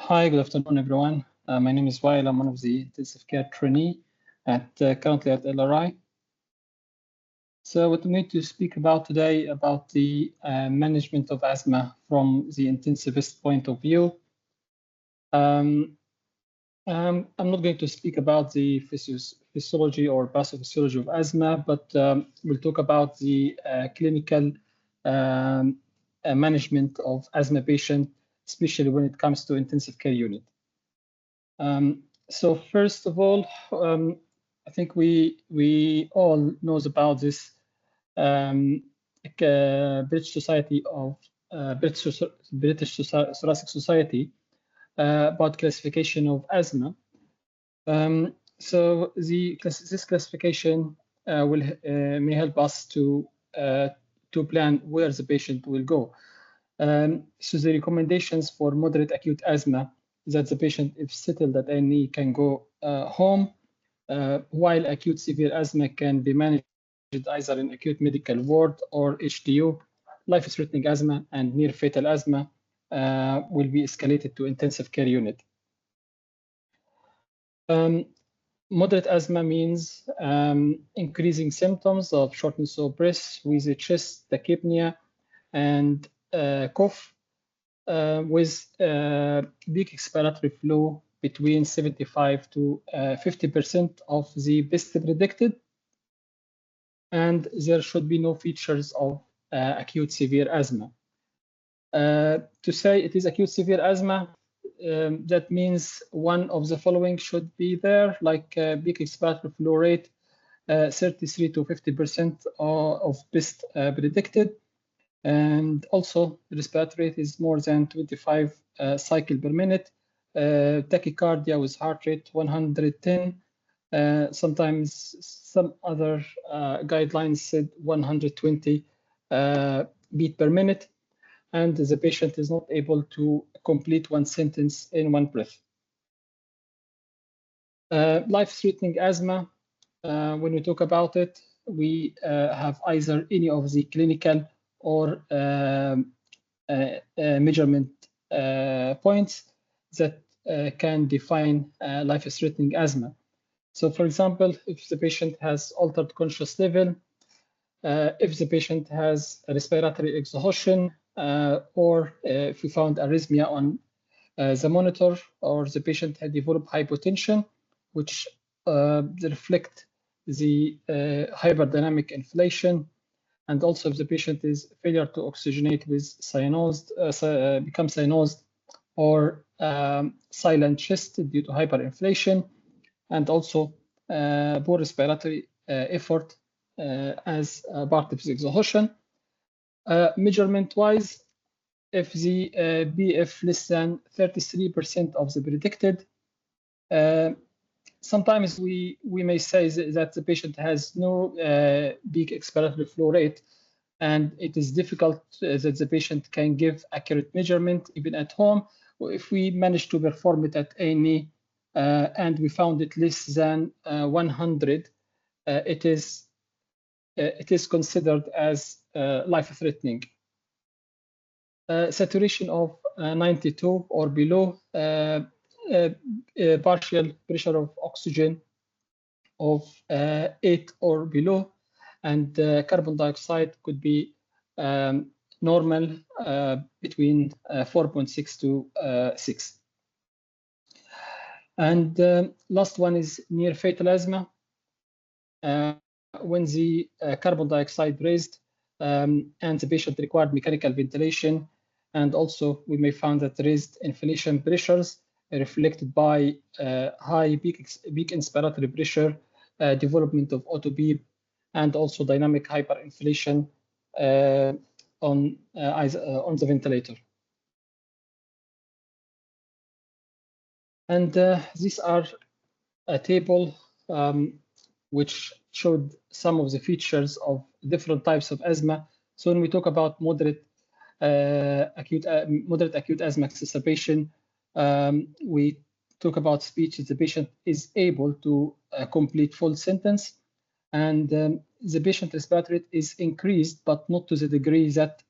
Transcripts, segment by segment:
Hi, good afternoon, everyone. My name is Wael. I'm one of the intensive care trainee currently at LRI. So what we need to speak about today about the management of asthma from the intensivist point of view. I'm not going to speak about the physiology or pathophysiology of asthma, but we'll talk about the clinical management of asthma patient, especially when it comes to intensive care unit. So first of all, I think we all knows about this British Society of British Thoracic Society about classification of asthma. So this classification may help us to plan where the patient will go. So the recommendations for moderate acute asthma is that the patient, if settled at any, can go home, while acute severe asthma can be managed either in acute medical ward or HDU. Life-threatening asthma and near-fatal asthma will be escalated to intensive care unit. Moderate asthma means increasing symptoms of shortness of breath with a chest tachypnea and cough with peak expiratory flow between 75 to 50% of the best predicted. And there should be no features of acute severe asthma. To say it is acute severe asthma, that means one of the following should be there, like peak expiratory flow rate, 33 to 50% of best predicted. And also the respiratory rate is more than 25 cycle per minute. Tachycardia with heart rate 110. Sometimes some other guidelines said 120 beat per minute, and the patient is not able to complete one sentence in one breath. Life-threatening asthma, when we talk about it, we have either any of the clinical or measurement points that can define life-threatening asthma. So, for example, if the patient has altered conscious level, if the patient has respiratory exhaustion, or if we found arrhythmia on the monitor, or the patient had developed hypotension, which reflect the hyperdynamic inflation, and also if the patient is failure to oxygenate with cyanosed, become cyanosed, or silent chest due to hyperinflation, and also poor respiratory effort as part of the exhaustion. Measurement-wise, if the BF less than 33% of the predicted, sometimes we may say that the patient has no peak expiratory flow rate, and it is difficult that the patient can give accurate measurement even at home. If we manage to perform it at A&E and we found it less than 100, it is considered as life-threatening. Saturation of 92 or below, partial pressure of oxygen of 8 or below, and carbon dioxide could be normal between 4.6 to 6. And last one is near fatal asthma. When the carbon dioxide raised and the patient required mechanical ventilation, and also we may find that raised inhalation pressures reflected by high peak inspiratory pressure, development of autobeep, and also dynamic hyperinflation on the ventilator. And these are a table which showed some of the features of different types of asthma. So when we talk about moderate acute asthma exacerbation, we talk about speech. The patient is able to complete full sentence, and the patient respiratory rate is increased, but not to the degree that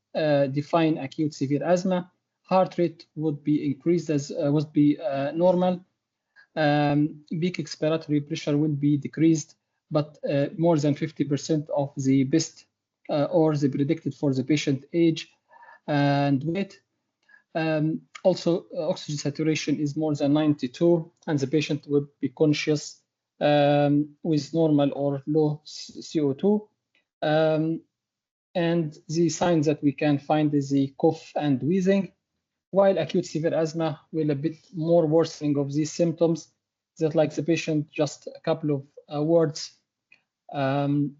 define acute severe asthma. heart rate would be increased as would be normal. Peak expiratory pressure will be decreased, but more than 50% of the best or the predicted for the patient age and weight. Also, oxygen saturation is more than 92, and the patient would be conscious with normal or low CO2. And the signs that we can find is the cough and wheezing, while acute severe asthma will a bit more worsening of these symptoms, that like the patient just a couple of words in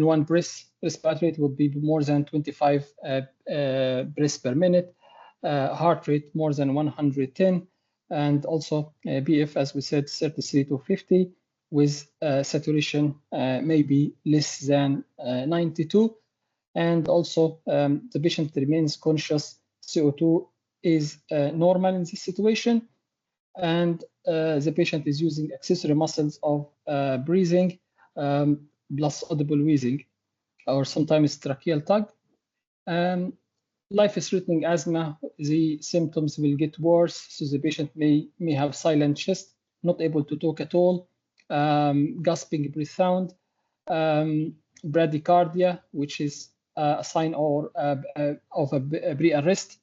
one breath, respiratory rate will be more than 25 breaths per minute, heart rate more than 110, and also BF, as we said, 33 to 50, with saturation maybe less than 92. And also the patient remains conscious. CO2 is normal in this situation, and the patient is using accessory muscles of breathing plus audible wheezing or sometimes tracheal tug. Life-threatening asthma, the symptoms will get worse, so the patient may have silent chest, not able to talk at all, gasping breath sound, bradycardia, which is a sign or of a pre-arrest,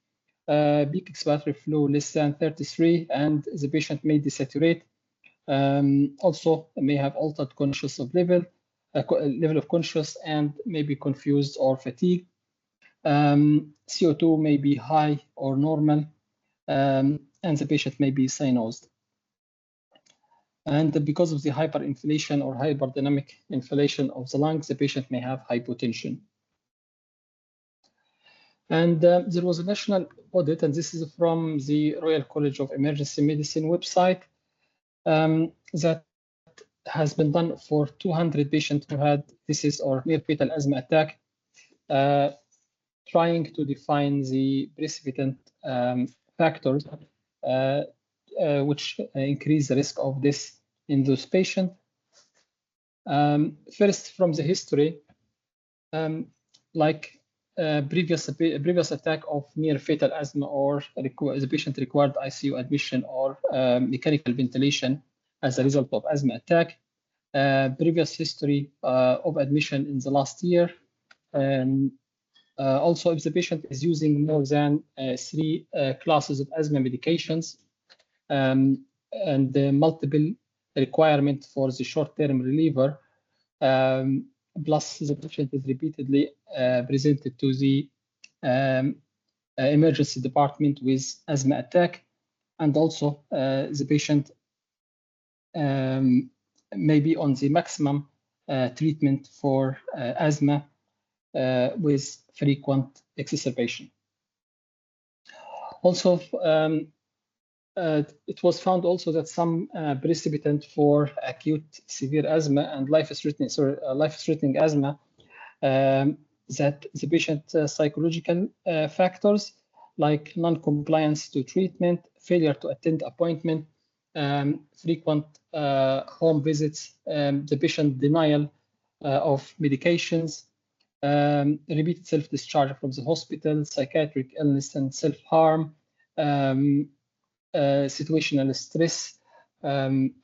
peak expiratory flow less than 33, and the patient may desaturate. Also may have altered conscious of level of conscious and may be confused or fatigued. CO2 may be high or normal, and the patient may be cyanosed. And because of the hyperinflation or hyperdynamic inflation of the lungs, the patient may have hypotension. And there was a national audit, and this is from the Royal College of Emergency Medicine website, that has been done for 200 patients who had phthisis or near fatal asthma attack, trying to define the precipitant factors which increase the risk of this in those patients. First, from the history, like previous attack of near fatal asthma or the patient required ICU admission or mechanical ventilation as a result of asthma attack, previous history of admission in the last year, also if the patient is using more than 3 classes of asthma medications, and the multiple requirement for the short-term reliever, plus the patient is repeatedly presented to the emergency department with asthma attack, and also the patient may be on the maximum treatment for asthma with frequent exacerbation. Also, it was found also that some precipitant for acute severe asthma and life-threatening asthma, that the patient psychological factors like non-compliance to treatment, failure to attend appointment, frequent home visits, the patient denial of medications, repeated self-discharge from the hospital, psychiatric illness and self-harm, situational stress,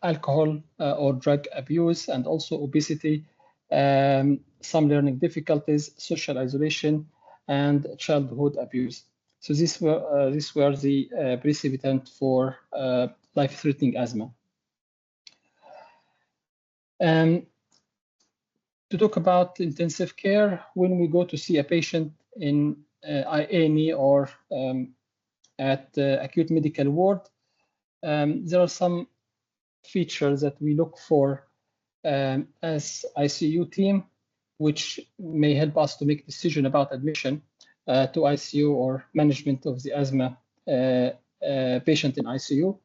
alcohol or drug abuse, and also obesity, some learning difficulties, social isolation, and childhood abuse. So these were the precipitant for life-threatening asthma. To talk about intensive care, when we go to see a patient in A&E or at acute medical ward, there are some features that we look for as ICU team, which may help us to make decision about admission to ICU or management of the asthma patient in ICU.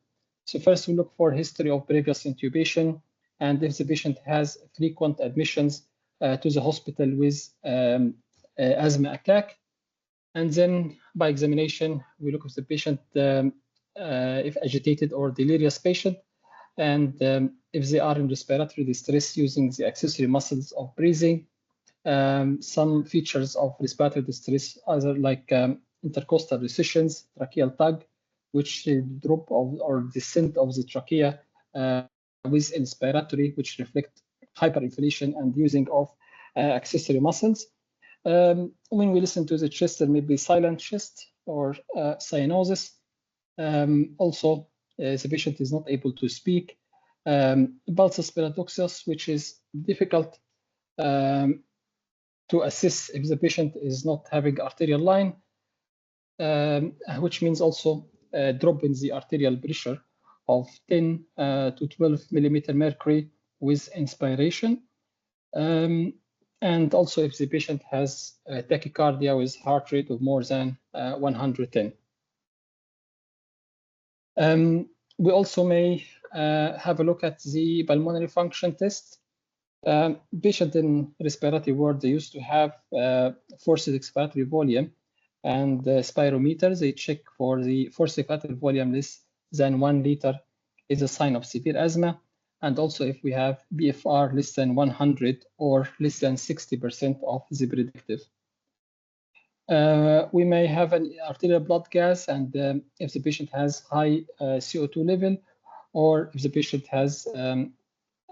So first we look for history of previous intubation, and if the patient has frequent admissions to the hospital with asthma attack. And then by examination, we look at the patient if agitated or delirious patient, and if they are in respiratory distress using the accessory muscles of breathing, some features of respiratory distress, either like intercostal recessions, tracheal tug, which drop of or descent of the trachea with inspiratory, which reflect hyperinflation and using of accessory muscles. When we listen to the chest, there may be silent chest or cyanosis. Also, the patient is not able to speak. Pulsus paradoxus, which is difficult to assess if the patient is not having arterial line, which means also a drop in the arterial pressure of 10 to 12 millimeter mercury with inspiration. And also if the patient has tachycardia with heart rate of more than 110. We also may have a look at the pulmonary function test. Patient in respiratory ward, they used to have forced expiratory volume and spirometer. They check for the forced expiratory volume less than 1 liter is a sign of severe asthma. And also if we have BFR less than 100 or less than 60% of the predictive. We may have an arterial blood gas, and if the patient has high CO2 level, or if the patient has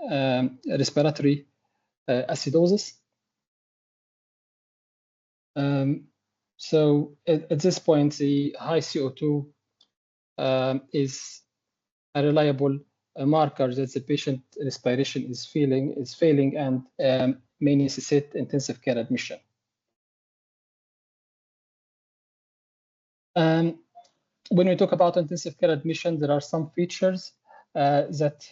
respiratory acidosis. So at this point, the high CO2 is a reliable marker that the patient respiration is failing and may necessitate intensive care admission. When we talk about intensive care admission, there are some features that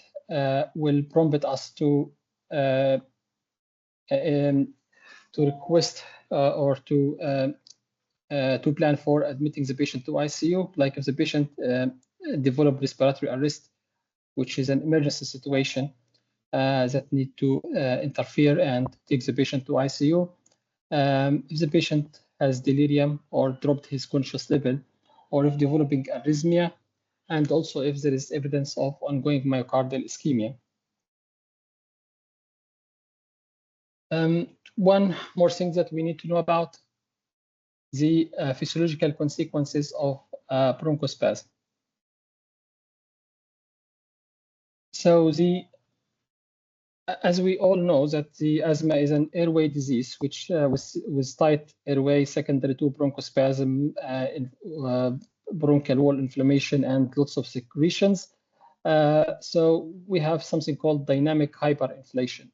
will prompt us to request or to plan for admitting the patient to ICU, like if the patient developed respiratory arrest, which is an emergency situation that need to interfere and take the patient to ICU. If the patient has delirium or dropped his conscious level, or if developing arrhythmia, and also if there is evidence of ongoing myocardial ischemia. One more thing that we need to know about the physiological consequences of bronchospasm. So as we all know that the asthma is an airway disease, which with tight airway secondary to bronchospasm, bronchial wall inflammation, and lots of secretions. So we have something called dynamic hyperinflation.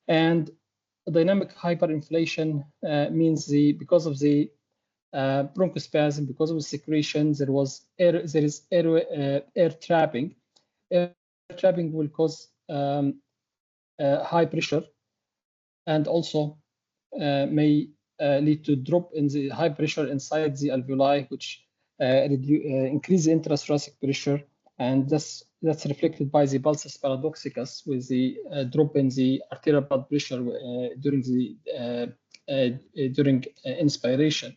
And dynamic hyperinflation means because of the bronchospasm, because of the secretion, there is air trapping. Air trapping will cause high pressure and also may lead to drop in the high pressure inside the alveoli, which increase the intrathoracic pressure, and that's reflected by the pulsus paradoxicus with the drop in the arterial blood pressure during inspiration.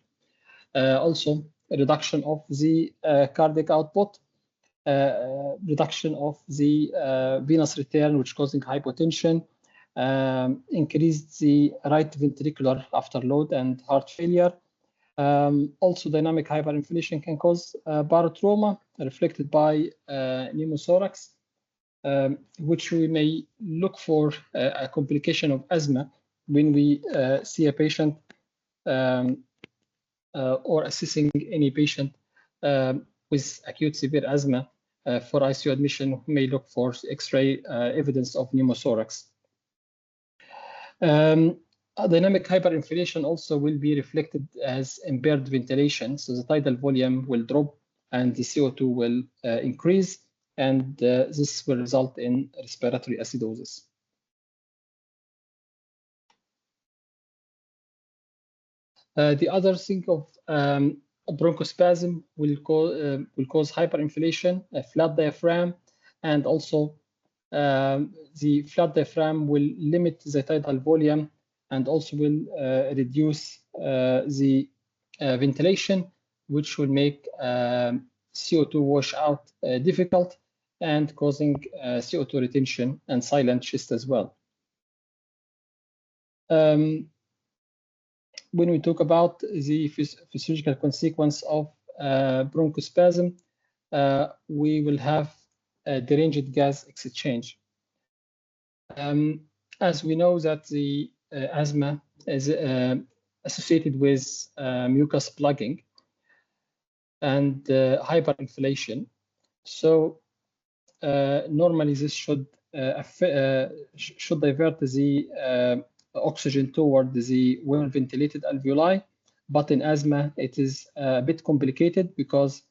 Also, a reduction of the cardiac output, reduction of the venous return, which causing hypotension, increased the right ventricular afterload and heart failure. Also, dynamic hyperinflation can cause barotrauma, reflected by pneumothorax, which we may look for a complication of asthma when we see a patient or assessing any patient with acute severe asthma for ICU admission. We may look for X-ray evidence of pneumothorax. Dynamic hyperinflation also will be reflected as impaired ventilation. So the tidal volume will drop and the CO2 will increase, and this will result in respiratory acidosis. The other thing of bronchospasm will cause hyperinflation, a flat diaphragm, and also the flat diaphragm will limit the tidal volume and also will reduce the ventilation, which will make CO2 washout difficult and causing CO2 retention and silent chest as well. when we talk about the physiological consequence of bronchospasm, we will have a deranged gas exchange. As we know that the asthma is associated with mucus plugging and hyperinflation. So normally this should divert the oxygen toward the well-ventilated alveoli, but in asthma it is a bit complicated because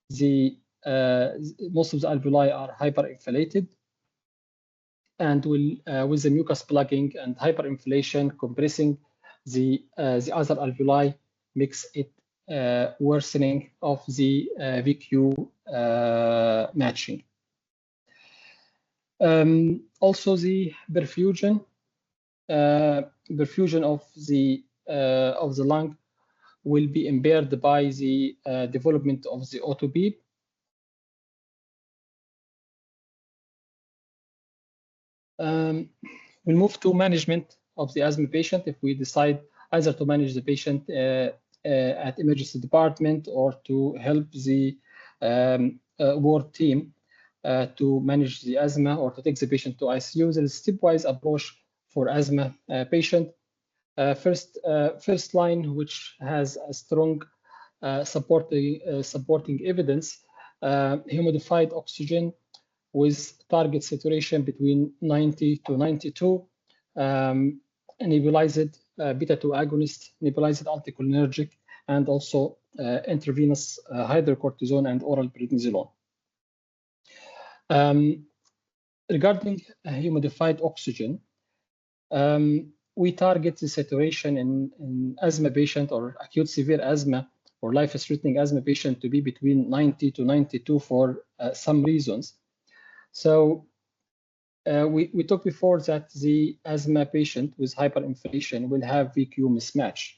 the most of the alveoli are hyperinflated, and with the mucus plugging and hyperinflation compressing the other alveoli makes it worsening of the VQ matching. Also, the perfusion of the lung will be impaired by the development of the autobeep. We'll move to management of the asthma patient if we decide either to manage the patient at emergency department or to help the ward team to manage the asthma or to take the patient to ICU. There is a stepwise approach for asthma patient. First line, which has a strong supporting evidence, humidified oxygen with target saturation between 90 to 92, nebulized beta-2 agonist, nebulized anticholinergic, and also intravenous hydrocortisone and oral prednisolone. Regarding humidified oxygen, we target the saturation in asthma patient or acute severe asthma or life-threatening asthma patient to be between 90 to 92 for some reasons. So we talked before that the asthma patient with hyperinflation will have VQ mismatch.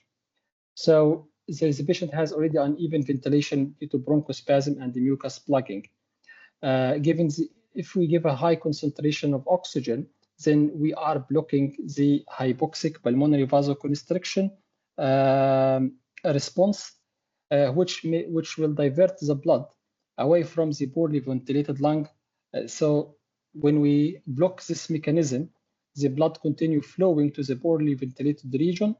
So the patient has already uneven ventilation due to bronchospasm and the mucus plugging. If we give a high concentration of oxygen, then we are blocking the hypoxic pulmonary vasoconstriction response, which will divert the blood away from the poorly ventilated lung. So when we block this mechanism, the blood continue flowing to the poorly ventilated region,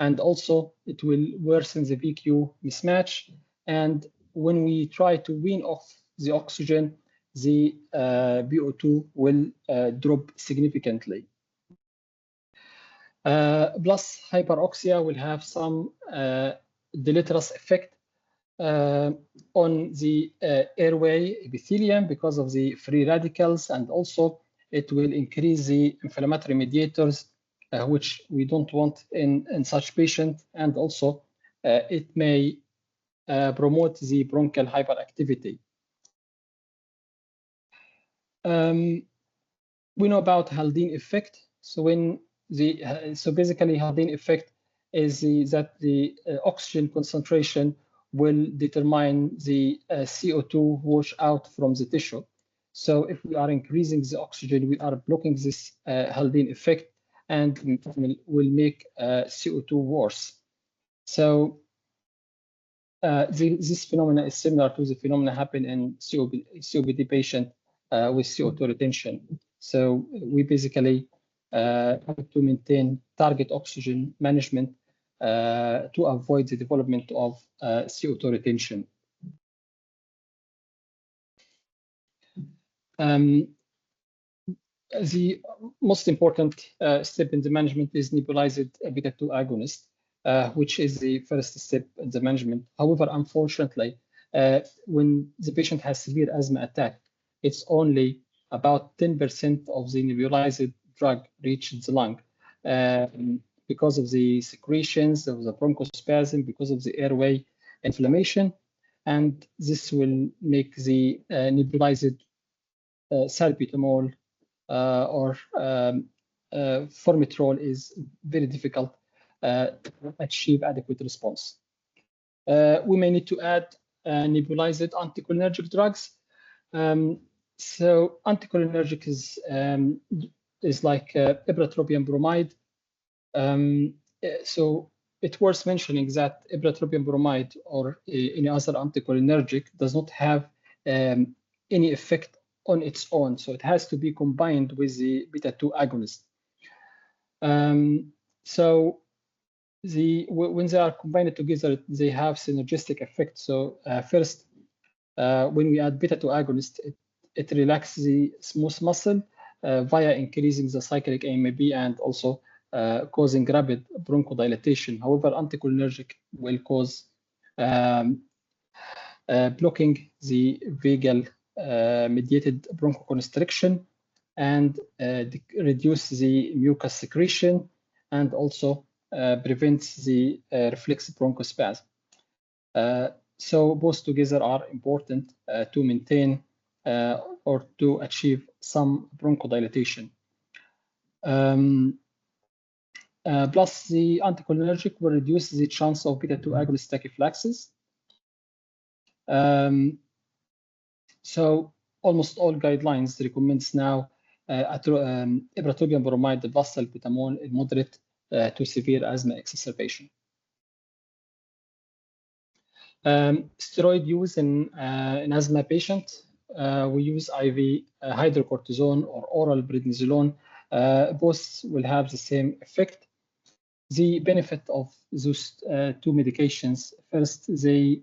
and also it will worsen the VQ mismatch. And when we try to wean off the oxygen, the VO2 will drop significantly. Plus, hyperoxia will have some deleterious effect on the airway epithelium because of the free radicals, and also it will increase the inflammatory mediators, which we don't want in such patient, and also it may promote the bronchial hyperactivity. We know about Haldane effect. So basically Haldane effect is that the oxygen concentration will determine the CO2 wash out from the tissue. So if we are increasing the oxygen, we are blocking this Haldane effect and will make CO2 worse. So this phenomena is similar to the phenomena happen in COPD patient with CO2 retention. So we basically have to maintain target oxygen management to avoid the development of CO2 retention. The most important step in the management is nebulized beta-2 agonist, which is the first step in the management. However, unfortunately, when the patient has severe asthma attack, it's only about 10% of the nebulized drug reaches the lung because of the secretions, of the bronchospasm, because of the airway inflammation, and this will make the nebulized salbutamol or formoterol is very difficult to achieve adequate response. We may need to add nebulized anticholinergic drugs. So anticholinergic is like ipratropium bromide. So it's worth mentioning that ipratropium bromide or any other anticholinergic does not have any effect on its own, so it has to be combined with the beta-2 agonist. So when they are combined together, they have synergistic effect. So first, when we add beta-2 agonist, it relaxes the smooth muscle via increasing the cyclic AMP and also causing rapid bronchodilation. However, anticholinergic will cause blocking the vagal mediated bronchoconstriction and reduce the mucus secretion and also prevents the reflex bronchospasm. So both together are important to maintain or to achieve some bronchodilation. Plus, the anticholinergic will reduce the chance of beta-2 agonist tachyphylaxis. So almost all guidelines recommends now ipratropium bromide plus salbutamol in moderate to severe asthma exacerbation. Steroid use in asthma patient, we use IV hydrocortisone or oral prednisolone. Both will have the same effect. The benefit of those two medications, first, they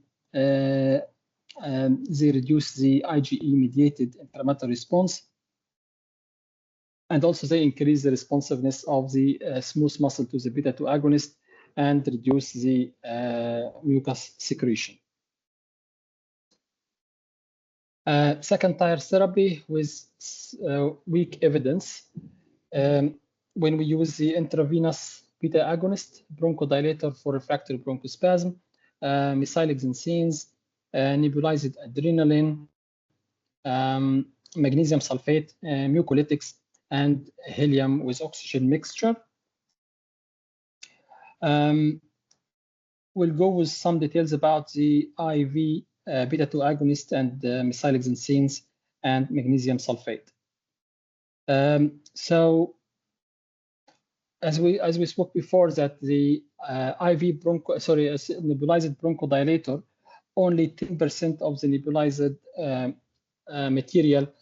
reduce the IgE-mediated inflammatory response, and also they increase the responsiveness of the smooth muscle to the beta-2 agonist and reduce the mucus secretion. Second-tier therapy with weak evidence. When we use the intravenous beta agonist, bronchodilator for refractory bronchospasm, mesylexancines, nebulized adrenaline, magnesium sulfate, mucolytics, and helium with oxygen mixture. We'll go with some details about the IV beta-2 agonist and mesylexancines and magnesium sulfate. So as we spoke before, that the nebulized bronchodilator, only 10% of the nebulized material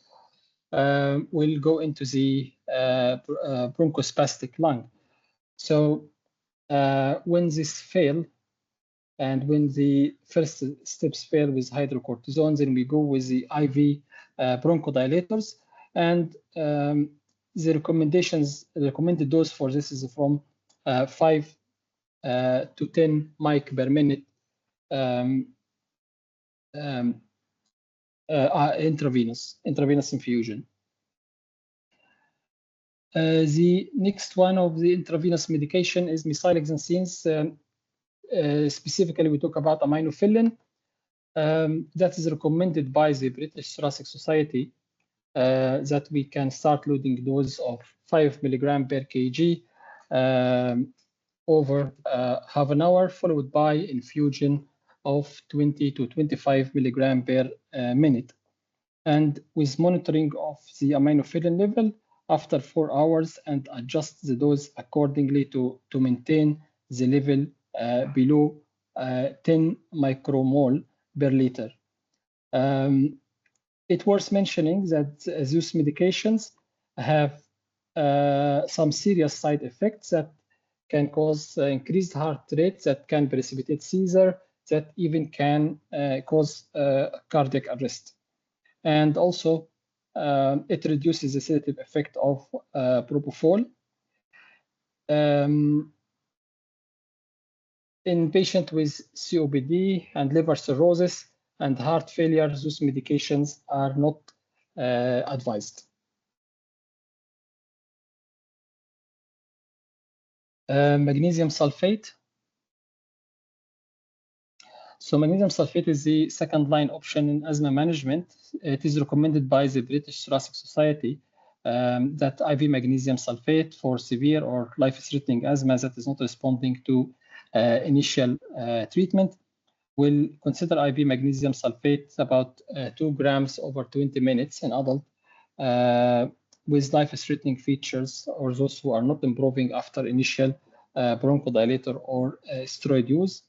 will go into the bronchospastic lung. So when this fail, and when the first steps fail with hydrocortisone, then we go with the IV bronchodilators. And the recommended dose for this is from 5 to 10 mic per minute intravenous infusion. The next one of the intravenous medication is mesylexancines. Specifically, we talk about aminophylline. That is recommended by the British Thoracic Society that we can start loading dose of 5 milligram per kg over half an hour, followed by infusion of 20 to 25 milligram per minute. And with monitoring of the aminophylline level after 4 hours, and adjust the dose accordingly to maintain the level below 10 micromole per liter. It's worth mentioning that those medications have some serious side effects that can cause increased heart rate, that can precipitate seizure, that even can cause cardiac arrest. And also, it reduces the sedative effect of propofol. In patients with COPD and liver cirrhosis and heart failure, those medications are not advised. Magnesium sulfate. So magnesium sulfate is the second line option in asthma management. It is recommended by the British Thoracic Society that IV magnesium sulfate for severe or life-threatening asthma that is not responding to initial treatment will consider IV magnesium sulfate about 2 grams over 20 minutes in adult with life-threatening features, or those who are not improving after initial bronchodilator or steroid use.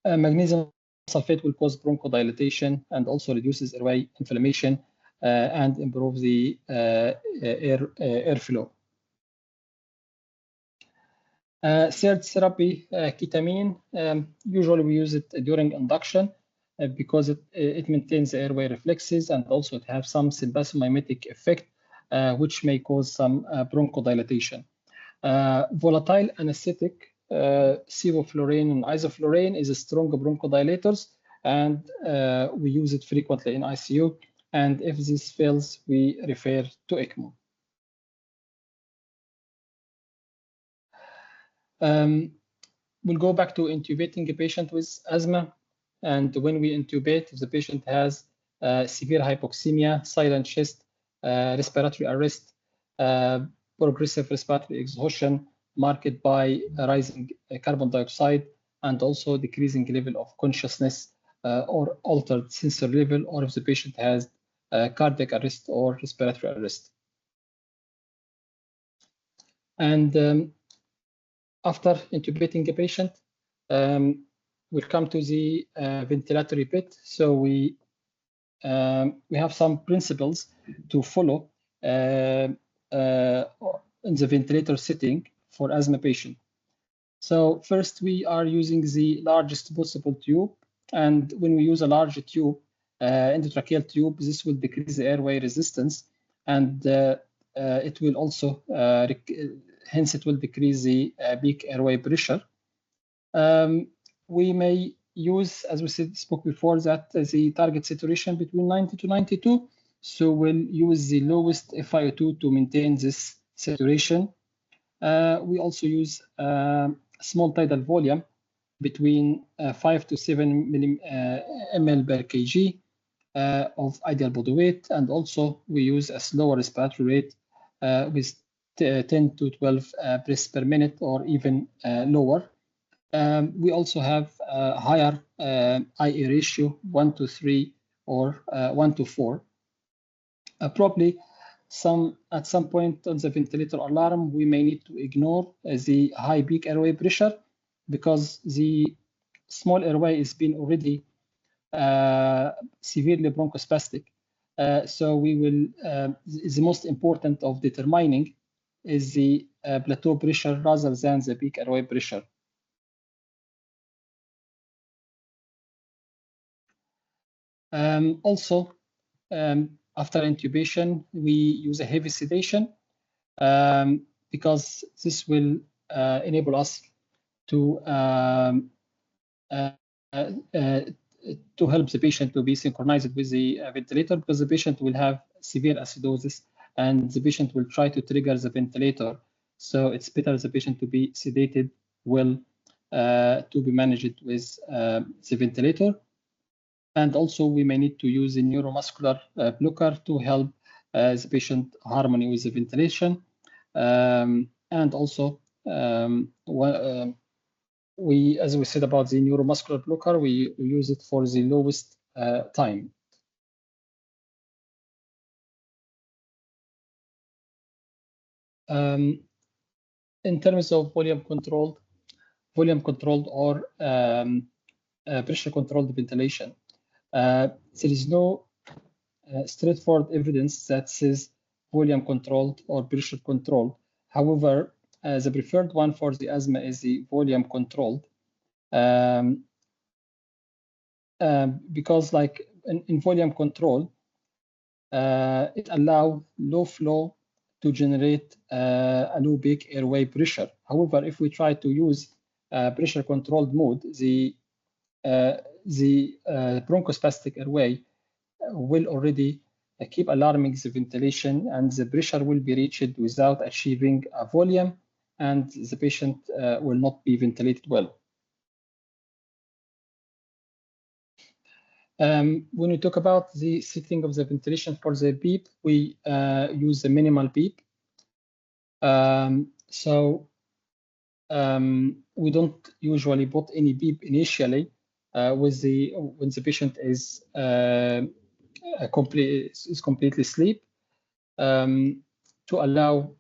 Magnesium sulfate will cause bronchodilation and also reduces airway inflammation and improve the airflow. Third therapy, ketamine. Usually we use it during induction because it maintains the airway reflexes, and also it has some sympathomimetic effect, which may cause some bronchodilation. Volatile anesthetic, sevoflurane and isoflurane is a strong bronchodilators, and we use it frequently in ICU. And if this fails, we refer to ECMO. We'll go back to intubating a patient with asthma. And when we intubate, if the patient has severe hypoxemia, silent chest, respiratory arrest, progressive respiratory exhaustion marked by rising carbon dioxide, and also decreasing level of consciousness or altered sensory level, or if the patient has cardiac arrest or respiratory arrest. And after intubating a patient, we'll come to the ventilatory bit. So we have some principles to follow in the ventilator setting for asthma patient. So first, we are using the largest possible tube. And when we use a large tube, endotracheal tube, this will decrease the airway resistance, and it will also, hence it will decrease the peak airway pressure. We may use, as we spoke before, that the target saturation between 90 to 92. So we'll use the lowest FiO2 to maintain this saturation. We also use small tidal volume between 5 to 7 ml per kg of ideal body weight, and also we use a slower respiratory rate with 10 to 12 breaths per minute, or even lower. We also have a higher IA ratio, 1 to 3 or 1 to 4. Probably at some point on the ventilator alarm, we may need to ignore the high peak airway pressure, because the small airway has been already severely bronchospastic. So we will, the most important of determining is the plateau pressure rather than the peak airway pressure. Also, after intubation, we use a heavy sedation because this will enable us to help the patient to be synchronized with the ventilator, because the patient will have severe acidosis and the patient will try to trigger the ventilator. So it's better the patient to be sedated well to be managed with the ventilator. And also we may need to use a neuromuscular blocker to help the patient harmony with the ventilation. And also we, as we said about the neuromuscular blocker, we use it for the lowest time. In terms of volume controlled or pressure controlled ventilation, there is no straightforward evidence that says volume controlled or pressure controlled. However, the preferred one for the asthma is the volume controlled, because like in volume control, it allows low flow to generate a low peak airway pressure. However, if we try to use pressure controlled mode, the bronchospastic airway will already keep alarming the ventilation, and the pressure will be reached without achieving a volume, and the patient will not be ventilated well. When we talk about the setting of the ventilation for the PEEP, we use the minimal PEEP. We don't usually put any PEEP initially when the patient is completely asleep, to allow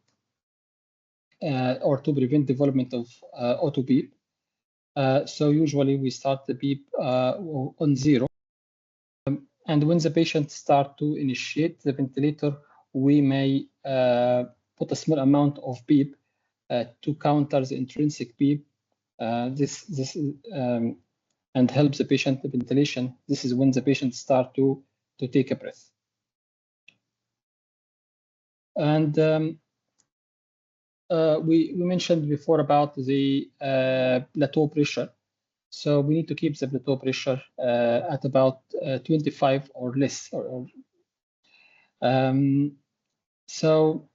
or to prevent development of auto beep. So usually we start the beep on 0. And when the patient start to initiate the ventilator, we may put a small amount of beep to counter the intrinsic beep. This and helps the patient the ventilation. This is when the patient start to take a breath. And we mentioned before about the plateau pressure. So we need to keep the plateau pressure at about 25 or less. So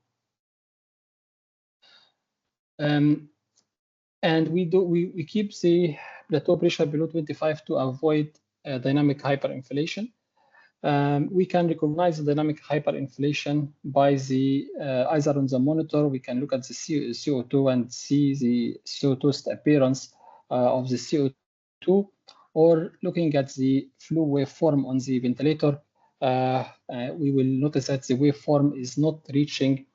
and we keep the plateau pressure below 25 to avoid dynamic hyperinflation. We can recognize the dynamic hyperinflation by the either on the monitor. We can look at the CO2 and see the CO2 appearance of the CO2, or looking at the flow waveform on the ventilator. We will notice that the waveform is not reaching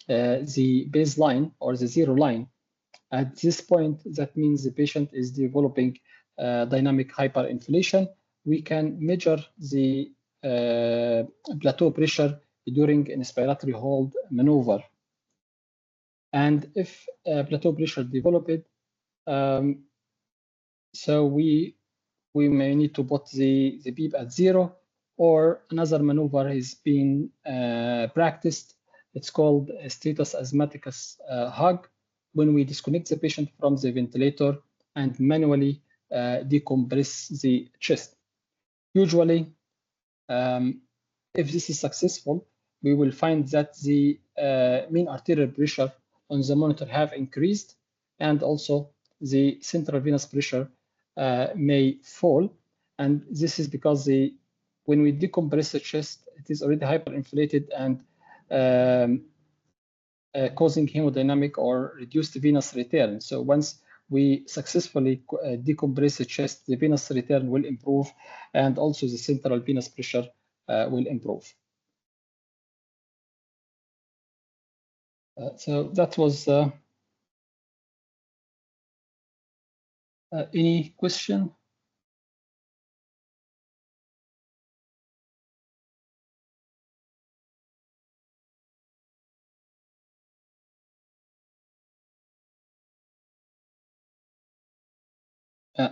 the baseline or the zero line. At this point, that means the patient is developing dynamic hyperinflation. We can measure the plateau pressure during inspiratory hold maneuver. And if plateau pressure developed, so we may need to put the beep at 0, or another maneuver is being practiced. It's called a status asthmaticus hug, when we disconnect the patient from the ventilator and manually decompress the chest. Usually, if this is successful, we will find that the mean arterial pressure on the monitor have increased, and also the central venous pressure may fall. And this is because when we decompress the chest, it is already hyperinflated and causing hemodynamic or reduced venous return. So once we successfully decompress the chest, the venous return will improve, and also the central venous pressure will improve. So that was any question?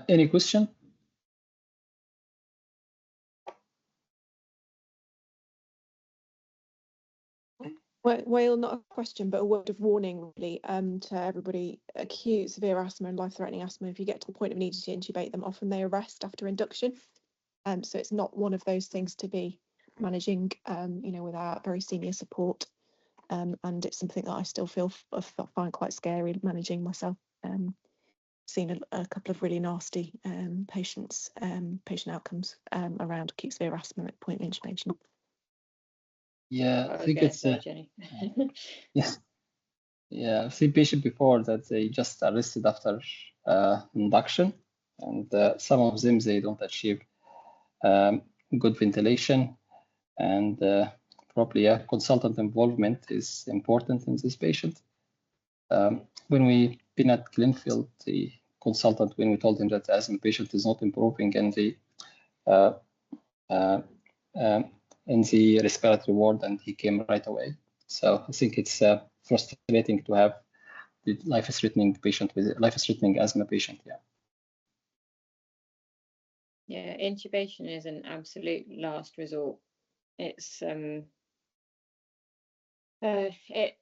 Any question? Well, not a question, but a word of warning, really, to everybody. Acute severe asthma and life-threatening asthma, if you get to the point of needing to intubate them, often they arrest after induction. So it's not one of those things to be managing, without very senior support. And it's something that I still find quite scary managing myself. Seen a couple of really nasty patient outcomes around acute severe asthma at the point of intubation. Yeah, I think it's Jenny. yes. Yeah, I've seen patient before that they just arrested after induction, and some of them they don't achieve good ventilation, and probably consultant involvement is important in this patient. When we been at Glenfield, the consultant, when we told him that the asthma patient is not improving in the respiratory ward, and he came right away. So I think it's frustrating to have the life-threatening patient with life-threatening asthma patient. Yeah. Yeah, intubation is an absolute last resort. It's it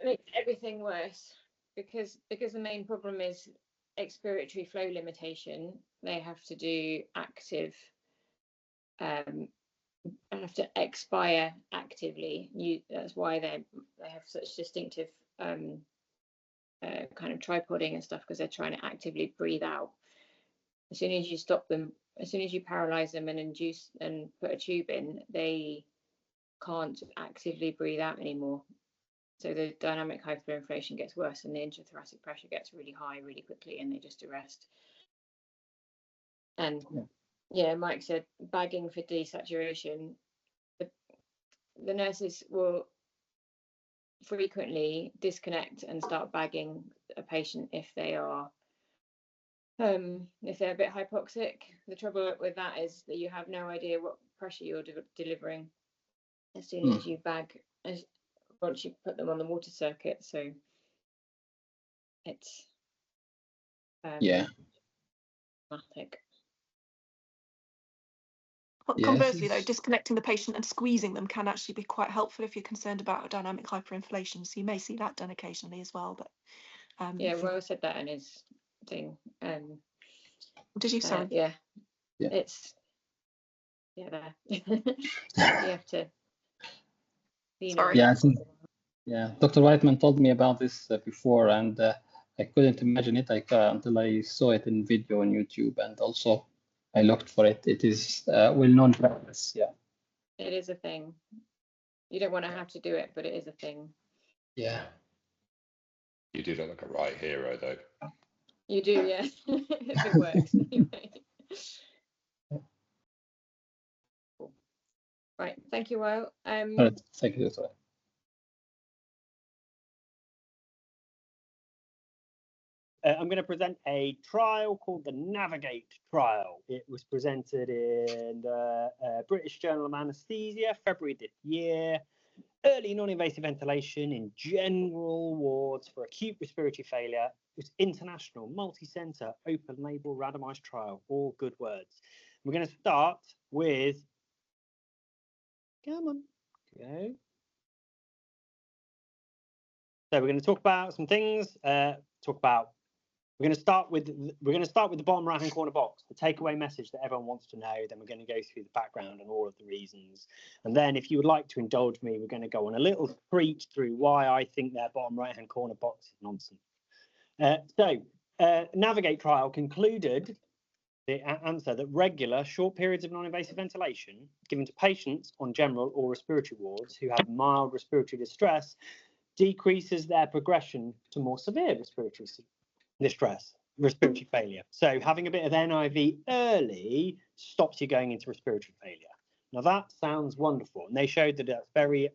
makes everything worse because the main problem is expiratory flow limitation. They have to do active have to expire actively. That's why they have such distinctive kind of tripoding and stuff, because they're trying to actively breathe out. As soon as you stop them, as soon as you paralyze them and induce and put a tube in, they can't actively breathe out anymore. So the dynamic hyperinflation gets worse, and the intrathoracic pressure gets really high really quickly, and they just arrest. And yeah, Mike said bagging for desaturation. The nurses will frequently disconnect and start bagging a patient if they are if they're a bit hypoxic. The trouble with that is that you have no idea what pressure you're delivering as soon as you bag, once you put them on the water circuit. So it's dramatic. Conversely, though, disconnecting the patient and squeezing them can actually be quite helpful if you're concerned about dynamic hyperinflation. So you may see that done occasionally as well. But yeah, Will said that in his thing. Did you? Sorry. Yeah. It's there. You have to. Sorry. Yeah, I think, Dr. Whiteman told me about this before, and I couldn't imagine it until I saw it in video on YouTube, and also I looked for it. It is well-known practice. Yeah. It is a thing. You don't want to have to do it, but it is a thing. Yeah. You do look like a right hero, though. You do, yeah. If it works, anyway. Cool. Right. Thank you, Will. All right. Thank you, Dr. I'm going to present a trial called the Navigate trial. It was presented in the British Journal of Anaesthesia, February this year. Early non-invasive ventilation in general wards for acute respiratory failure. It was international, multi-centre, open-label, randomised trial. All good words. We're going to start with. Come on, go. So we're going to talk about some things. We're going to start with the bottom right hand corner box, the takeaway message that everyone wants to know. Then we're going to go through the background and all of the reasons. And then if you would like to indulge me, we're going to go on a little preach through why I think that bottom right hand corner box is nonsense. Navigate trial concluded the answer that regular short periods of non-invasive ventilation given to patients on general or respiratory wards who have mild respiratory distress decreases their progression to more severe respiratory distress, respiratory failure. So having a bit of NIV early stops you going into respiratory failure. Now that sounds wonderful, and they showed that that's very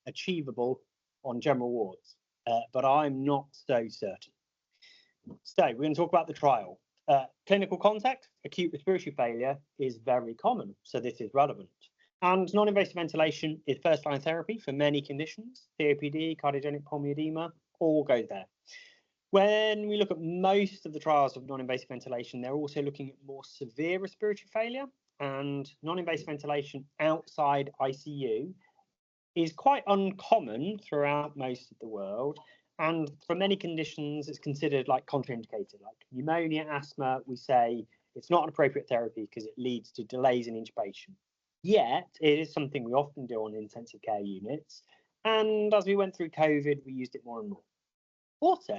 achievable on general wards, but I'm not so certain. So we're going to talk about the trial. Clinical context, acute respiratory failure is very common, so this is relevant. And non-invasive ventilation is first-line therapy for many conditions. COPD, cardiogenic pulmonary edema, all go there. When we look at most of the trials of non-invasive ventilation, they're also looking at more severe respiratory failure, and non-invasive ventilation outside ICU is quite uncommon throughout most of the world. And for many conditions, it's considered like contraindicated, like pneumonia, asthma. We say it's not an appropriate therapy because it leads to delays in intubation. Yet it is something we often do on intensive care units. And as we went through COVID, we used it more and more. Also,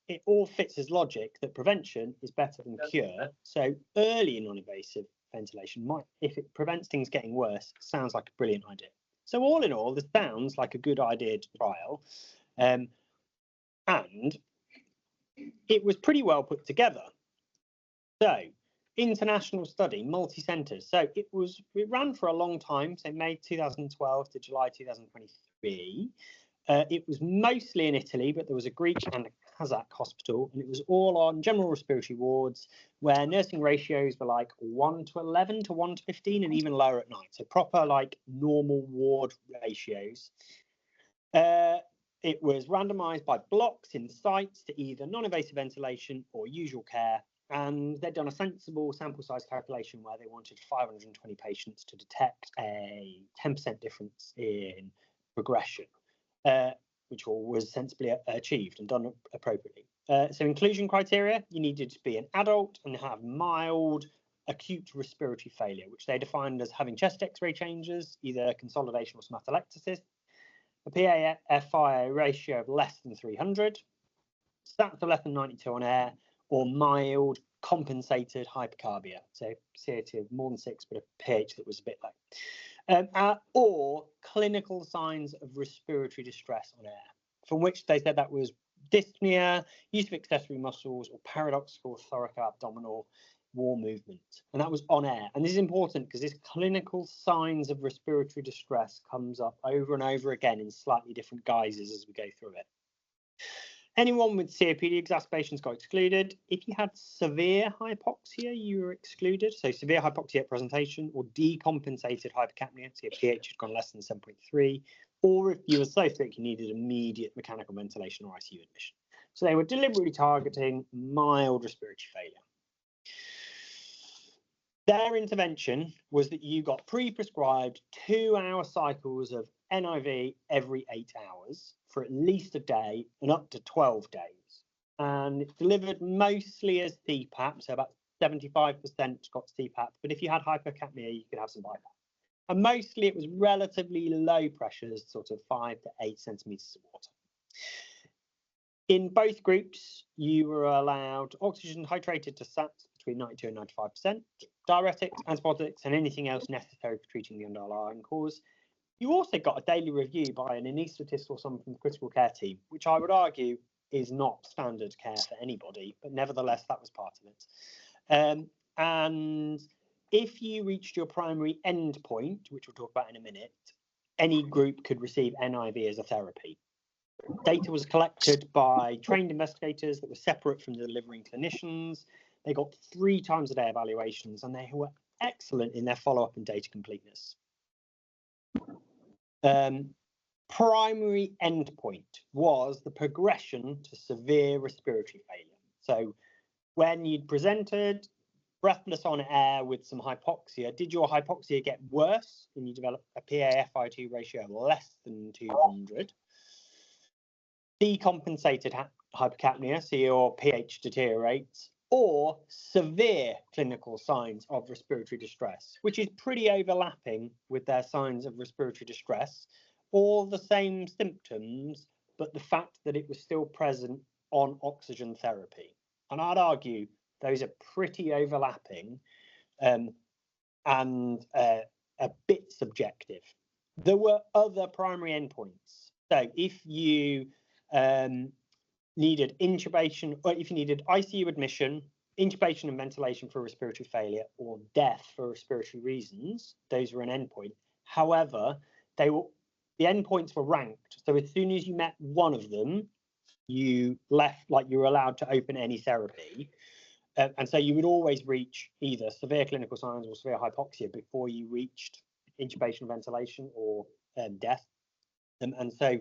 it all fits as logic that prevention is better than cure. So early non-invasive ventilation might, if it prevents things getting worse, sounds like a brilliant idea. So all in all, this sounds like a good idea to trial. And it was pretty well put together. So international study, multi-centres. So it ran for a long time, so May 2012 to July 2023. It was mostly in Italy, but there was a Greek and a Kazakh hospital, and it was all on general respiratory wards where nursing ratios were like 1 to 11 to 1 to 15 and even lower at night. So proper like normal ward ratios. It was randomized by blocks in sites to either non-invasive ventilation or usual care. And they'd done a sensible sample size calculation where they wanted 520 patients to detect a 10% difference in progression. Which was sensibly achieved and done appropriately. So inclusion criteria, you needed to be an adult and have mild acute respiratory failure, which they defined as having chest X-ray changes, either consolidation or somatolectasis, a PAFI ratio of less than 300, stats of less than 92 on air, or mild compensated hypercarbia, so CO2 of more than 6, but a pH that was a bit low. Or clinical signs of respiratory distress on air, from which they said that was dyspnea, use of accessory muscles, or paradoxical thoracoabdominal warm movement, and that was on air. And this is important because this clinical signs of respiratory distress comes up over and over again in slightly different guises as we go through it. Anyone with COPD exacerbations got excluded. If you had severe hypoxia, you were excluded. So severe hypoxia at presentation or decompensated hypercapnia, so your pH had gone less than 7.3, or if you were so sick you needed immediate mechanical ventilation or ICU admission. So they were deliberately targeting mild respiratory failure. Their intervention was that you got pre-prescribed 2-hour cycles of NIV every 8 hours for at least a day and up to 12 days. And it's delivered mostly as CPAP, so about 75% got CPAP, but if you had hypocapnia, you could have some BiPAP. And mostly it was relatively low pressures, sort of 5 to 8 centimetres of water. In both groups, you were allowed oxygen titrated to SATs between 92 and 95%, diuretics, antibiotics, and anything else necessary for treating the underlying cause. You also got a daily review by an anaesthetist or someone from the critical care team, which I would argue is not standard care for anybody, but nevertheless, that was part of it. And if you reached your primary endpoint, which we'll talk about in a minute, any group could receive NIV as a therapy. Data was collected by trained investigators that were separate from the delivering clinicians. They got 3 times a day evaluations, and they were excellent in their follow-up and data completeness. Primary endpoint was the progression to severe respiratory failure. So when you'd presented breathless on air with some hypoxia, did your hypoxia get worse and you develop a PaFi2 ratio of less than 200? Decompensated hypercapnia, so your pH deteriorates, or severe clinical signs of respiratory distress, which is pretty overlapping with their signs of respiratory distress, all the same symptoms, but the fact that it was still present on oxygen therapy. And I'd argue those are pretty overlapping and a bit subjective. There were other primary endpoints. So if you needed intubation, or if you needed ICU admission, intubation and ventilation for respiratory failure, or death for respiratory reasons, those were an endpoint. However, the endpoints were ranked. So as soon as you met one of them, you left, like you were allowed to open any therapy. And so you would always reach either severe clinical signs or severe hypoxia before you reached intubation, ventilation, or death. And so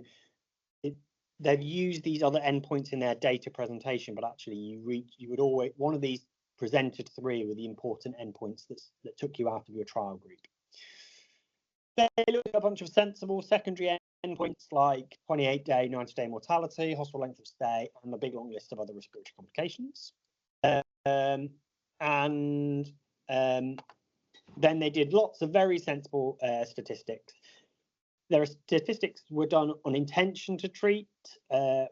they've used these other endpoints in their data presentation, but actually you would always, one of these presented 3 were the important endpoints that took you out of your trial group. They looked at a bunch of sensible secondary endpoints like 28-day, 90-day mortality, hospital length of stay, and a big long list of other respiratory complications. Then they did lots of very sensible statistics. Their statistics were done on intention to treat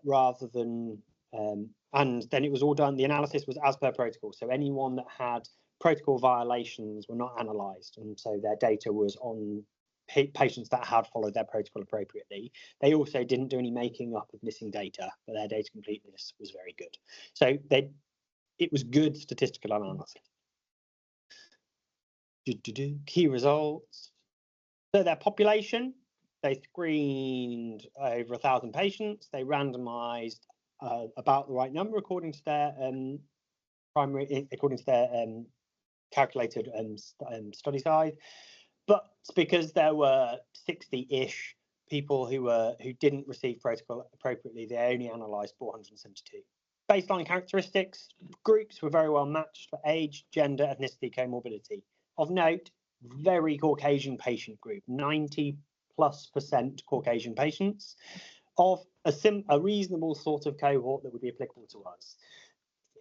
rather than, and then it was all done, the analysis was as per protocol. So anyone that had protocol violations were not analysed. And so their data was on patients that had followed their protocol appropriately. They also didn't do any making up of missing data, but their data completeness was very good. So it was good statistical analysis. Key results. So their population, they screened over 1,000 patients. They randomised about the right number according to their calculated study size. But because there were 60-ish people who didn't receive protocol appropriately, they only analysed 472. Baseline characteristics, groups were very well matched for age, gender, ethnicity, comorbidity. Of note, very Caucasian patient group, 90+% Caucasian patients, of a reasonable sort of cohort that would be applicable to us.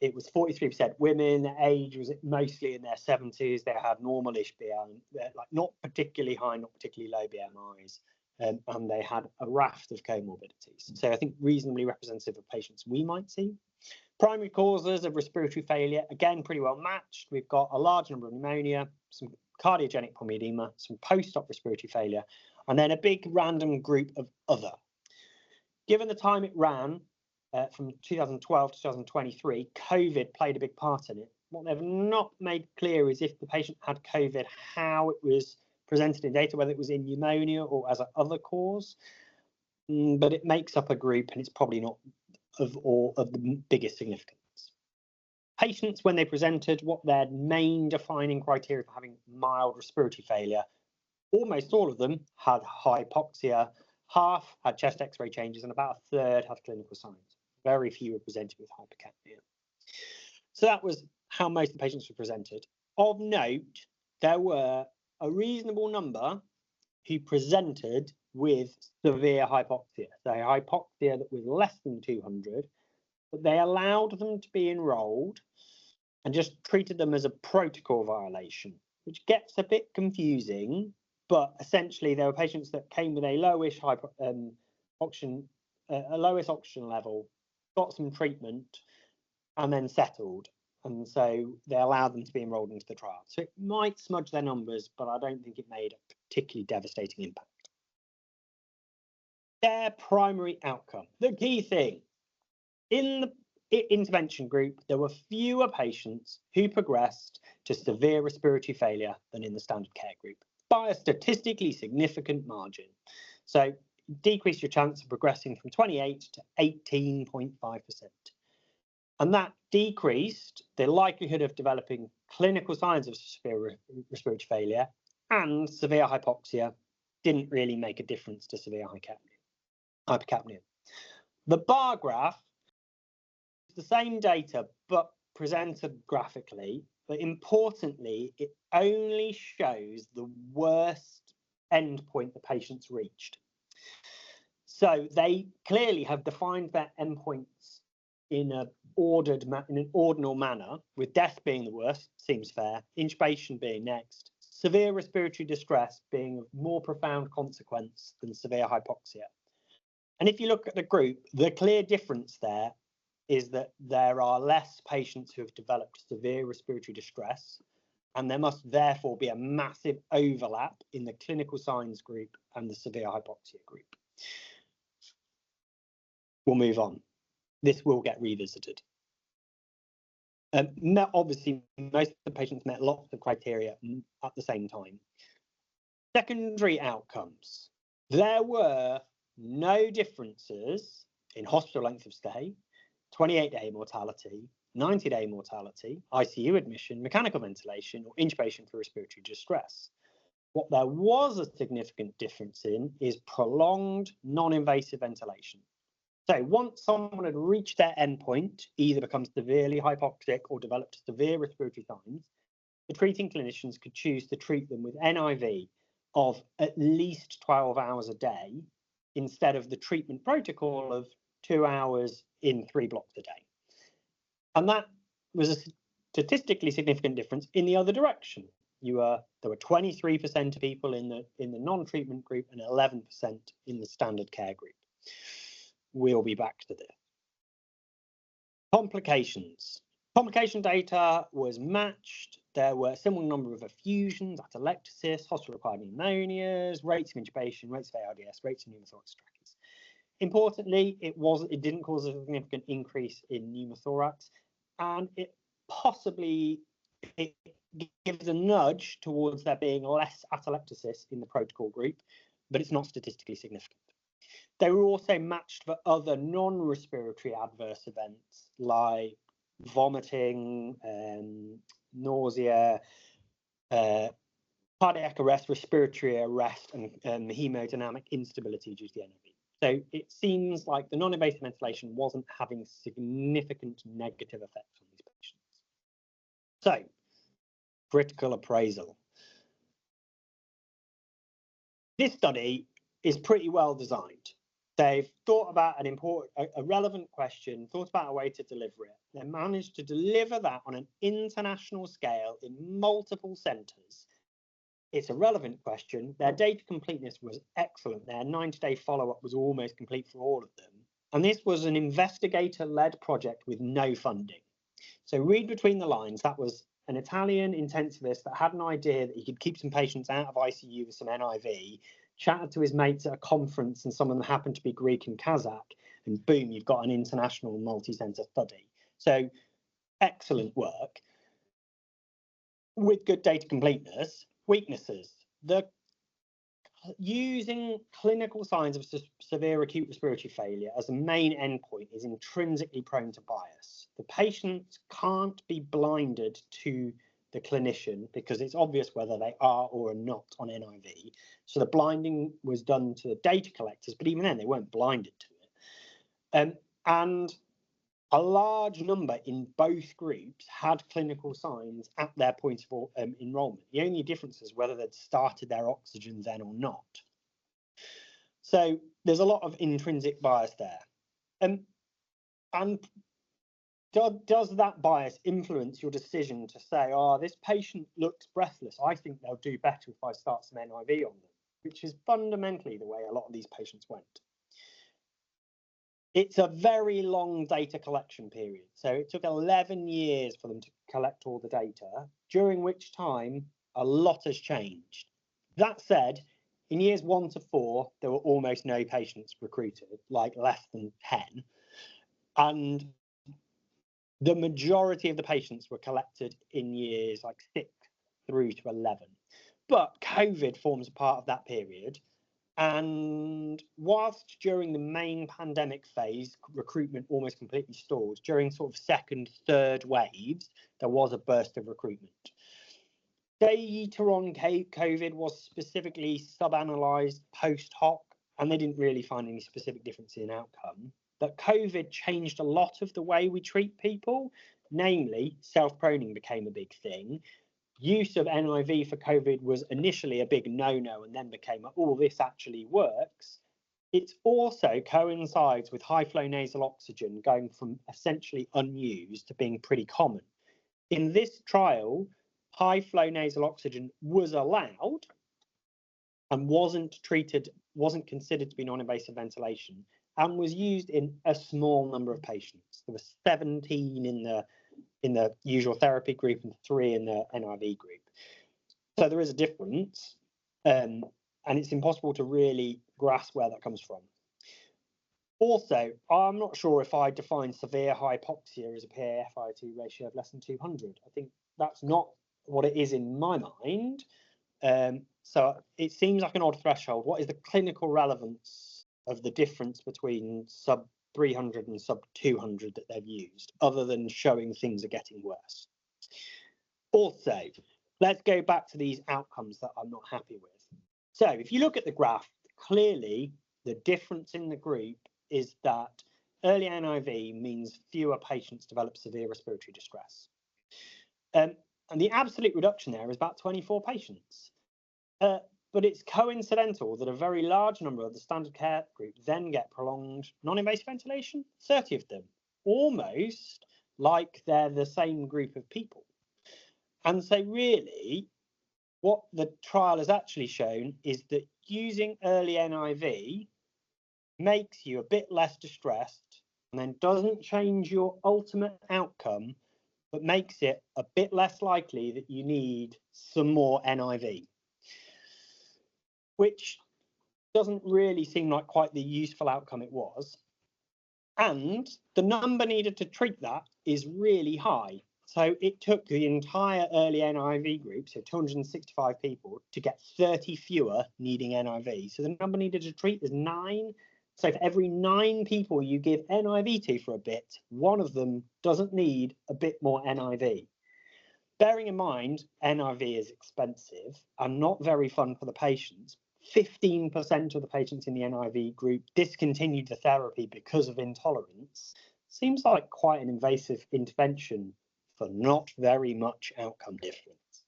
It was 43% women, age was mostly in their 70s, they had normalish BMI, like not particularly high, not particularly low BMIs, and they had a raft of comorbidities. So I think reasonably representative of patients we might see. Primary causes of respiratory failure, again, pretty well matched. We've got a large number of pneumonia, some cardiogenic pulmonary edema, some post-op respiratory failure, and then a big random group of other. Given the time it ran, from 2012 to 2023, COVID played a big part in it. What they've not made clear is if the patient had COVID, how it was presented in data, whether it was in pneumonia or as another cause. But it makes up a group, and it's probably not of the biggest significance. Patients, when they presented, what their main defining criteria for having mild respiratory failure, almost all of them had hypoxia, half had chest x-ray changes, and about a third had clinical signs. Very few were presented with hypercapnia. So that was how most of the patients were presented. Of note, there were a reasonable number who presented with severe hypoxia, so hypoxia that was less than 200, but they allowed them to be enrolled and just treated them as a protocol violation, which gets a bit confusing. But essentially, there were patients that came with a lowish oxygen level, got some treatment, and then settled. And so they allowed them to be enrolled into the trial. So it might smudge their numbers, but I don't think it made a particularly devastating impact. Their primary outcome, the key thing, in the intervention group, there were fewer patients who progressed to severe respiratory failure than in the standard care group by a statistically significant margin. So decrease your chance of progressing from 28 to 18.5%. And that decreased the likelihood of developing clinical signs of severe respiratory failure, and severe hypoxia didn't really make a difference to severe hypercapnia. The bar graph is the same data, but presented graphically. But importantly, it only shows the worst endpoint the patients reached. So they clearly have defined their endpoints in an ordinal manner, with death being the worst, seems fair, intubation being next, severe respiratory distress being of more profound consequence than severe hypoxia. And if you look at the group, the clear difference there is that there are less patients who have developed severe respiratory distress, and there must therefore be a massive overlap in the clinical signs group and the severe hypoxia group. We'll move on. This will get revisited. Obviously, most of the patients met lots of criteria at the same time. Secondary outcomes. There were no differences in hospital length of stay, 28-day mortality, 90-day mortality, ICU admission, mechanical ventilation, or intubation for respiratory distress. What there was a significant difference in is prolonged non-invasive ventilation. So once someone had reached their endpoint, either become severely hypoxic or developed severe respiratory signs, the treating clinicians could choose to treat them with NIV of at least 12 hours a day, instead of the treatment protocol of 2 hours in 3 blocks a day. And that was a statistically significant difference in the other direction. There were 23% of people in the non-treatment group and 11% in the standard care group. We'll be back to this. Complications. Complication data was matched. There were a similar number of effusions, atelectasis, hospital-acquired pneumonias, rates of intubation, rates of ARDS, rates of pneumothorax tracheas. Importantly, it didn't cause a significant increase in pneumothorax, and it gives a nudge towards there being less atelectasis in the protocol group, but it's not statistically significant. They were also matched for other non-respiratory adverse events like vomiting, nausea, cardiac arrest, respiratory arrest, and hemodynamic instability due to the NIV. So it seems like the non-invasive ventilation wasn't having significant negative effects on these patients. So, critical appraisal. This study is pretty well designed. They've thought about a relevant question, thought about a way to deliver it. They managed to deliver that on an international scale in multiple centres. It's a relevant question. Their data completeness was excellent. Their 90-day follow-up was almost complete for all of them. And this was an investigator-led project with no funding. So read between the lines, that was an Italian intensivist that had an idea that he could keep some patients out of ICU with some NIV, chatted to his mates at a conference, and some of them happened to be Greek and Kazakh, and boom, you've got an international multi-centre study. So excellent work. with good data completeness. Weaknesses. Using clinical signs of severe acute respiratory failure as a main endpoint is intrinsically prone to bias. The patient can't be blinded to the clinician because it's obvious whether they are or are not on NIV. So the blinding was done to the data collectors, but even then they weren't blinded to it. And a large number in both groups had clinical signs at their point of enrolment. The only difference is whether they'd started their oxygen then or not. So there's a lot of intrinsic bias there. And does that bias influence your decision to say, oh, this patient looks breathless, I think they'll do better if I start some NIV on them, which is fundamentally the way a lot of these patients went. It's a very long data collection period. So it took 11 years for them to collect all the data, during which time a lot has changed. That said, in years 1 to 4, there were almost no patients recruited, like less than 10. And the majority of the patients were collected in years like 6 through to 11. But COVID forms a part of that period. And whilst during the main pandemic phase, recruitment almost completely stalled, during sort of second, third waves, there was a burst of recruitment. Data on COVID was specifically sub-analysed post hoc, and they didn't really find any specific difference in outcome. That COVID changed a lot of the way we treat people, namely self-proning became a big thing. Use of NIV for COVID was initially a big no-no and then became, oh, this actually works. It also coincides with high flow nasal oxygen going from essentially unused to being pretty common. In this trial, high flow nasal oxygen was allowed and wasn't considered to be non-invasive ventilation, and was used in a small number of patients. There were 17 in the usual therapy group and 3 in the NIV group. So there is a difference, and it's impossible to really grasp where that comes from. Also, I'm not sure if I define severe hypoxia as a PaFi2 ratio of less than 200. I think that's not what it is in my mind. So it seems like an odd threshold. What is the clinical relevance of the difference between sub 300 and sub 200 that they've used, other than showing things are getting worse? Also, let's go back to these outcomes that I'm not happy with. So if you look at the graph, clearly the difference in the group is that early NIV means fewer patients develop severe respiratory distress. And the absolute reduction there is about 24 patients. But it's coincidental that a very large number of the standard care group then get prolonged non-invasive ventilation, 30 of them, almost like they're the same group of people. And so really, what the trial has actually shown is that using early NIV makes you a bit less distressed and then doesn't change your ultimate outcome, but makes it a bit less likely that you need some more NIV, which doesn't really seem like quite the useful outcome it was. And the number needed to treat that is really high. So it took the entire early NIV group, so 265 people, to get 30 fewer needing NIV. So the number needed to treat is 9. So for every 9 people you give NIV to for a bit, one of them doesn't need a bit more NIV. Bearing in mind, NIV is expensive and not very fun for the patients. 15% of the patients in the NIV group discontinued the therapy because of intolerance. Seems like quite an invasive intervention for not very much outcome difference.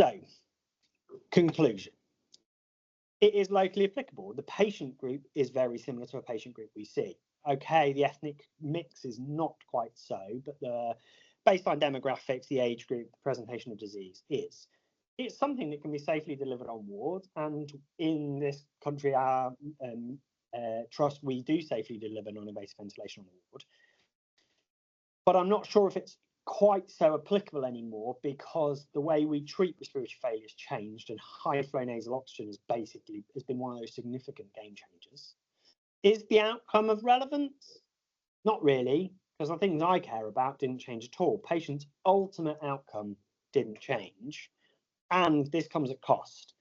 So, conclusion. It is locally applicable. The patient group is very similar to a patient group we see. Okay, the ethnic mix is not quite so, but the baseline demographics, the age group, the presentation of disease is. It's something that can be safely delivered on wards, and in this country, our trust, we do safely deliver non-invasive ventilation on the ward. But I'm not sure if it's quite so applicable anymore, because the way we treat respiratory failure has changed, and high flow nasal oxygen has been one of those significant game changers. Is the outcome of relevance? Not really, because the things I care about didn't change at all. Patients' ultimate outcome didn't change, and this comes at cost.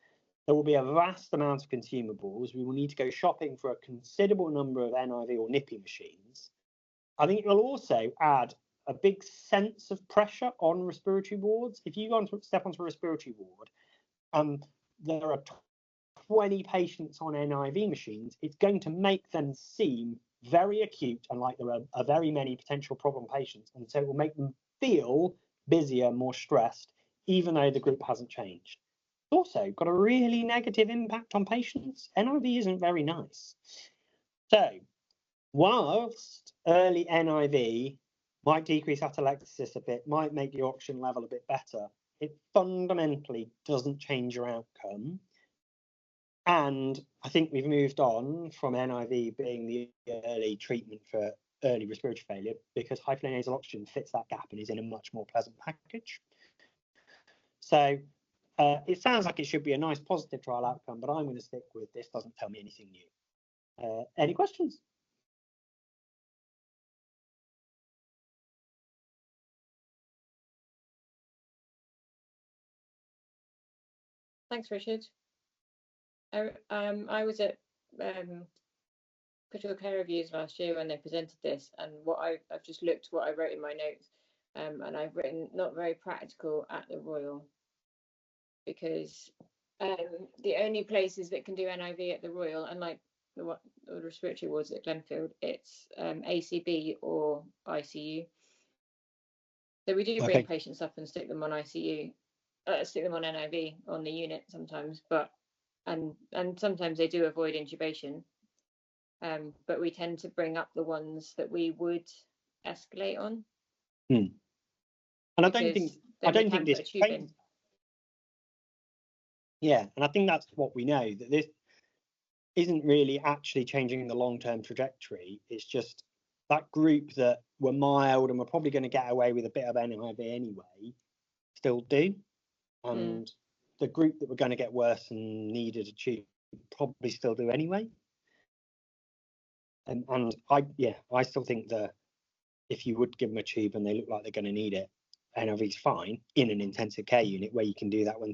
There will be a vast amount of consumables. We will need to go shopping for a considerable number of NIV or NIPI machines. I think it will also add a big sense of pressure on respiratory wards. If you step onto a respiratory ward and there are 20 patients on NIV machines, it's going to make them seem very acute and like there are very many potential problem patients. And so it will make them feel busier, more stressed, even though the group hasn't changed. It's also got a really negative impact on patients. NIV isn't very nice. So whilst early NIV might decrease atelectasis a bit, might make the oxygen level a bit better, it fundamentally doesn't change your outcome. And I think we've moved on from NIV being the early treatment for early respiratory failure because high-flow nasal oxygen fits that gap and is in a much more pleasant package. So it sounds like it should be a nice positive trial outcome, but I'm going to stick with this doesn't tell me anything new. Any questions? Thanks, Richard. I was at critical care reviews last year when they presented this, and I've just looked what I wrote in my notes, and I've written not very practical at the Royal, because the only places that can do NIV at the Royal, unlike the respiratory wards at Glenfield, it's ACB or ICU. So we do bring patients up and stick them on ICU, stick them on NIV on the unit sometimes, but and sometimes they do avoid intubation. But we tend to bring up the ones that we would escalate on. And I don't think this changes. Yeah, and I think that's what we know, that this isn't really actually changing the long-term trajectory. It's just that group that were mild and were probably going to get away with a bit of NIV anyway, still do. And the group that were going to get worse and needed a tube probably still do anyway. And I still think that if you would give them a tube and they look like they're going to need it, NIV's fine in an intensive care unit where you can do that when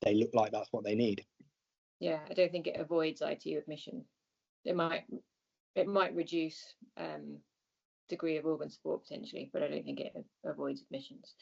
they look like that's what they need. Yeah, I don't think it avoids ITU admission. It might reduce degree of organ support potentially, but I don't think it avoids admissions.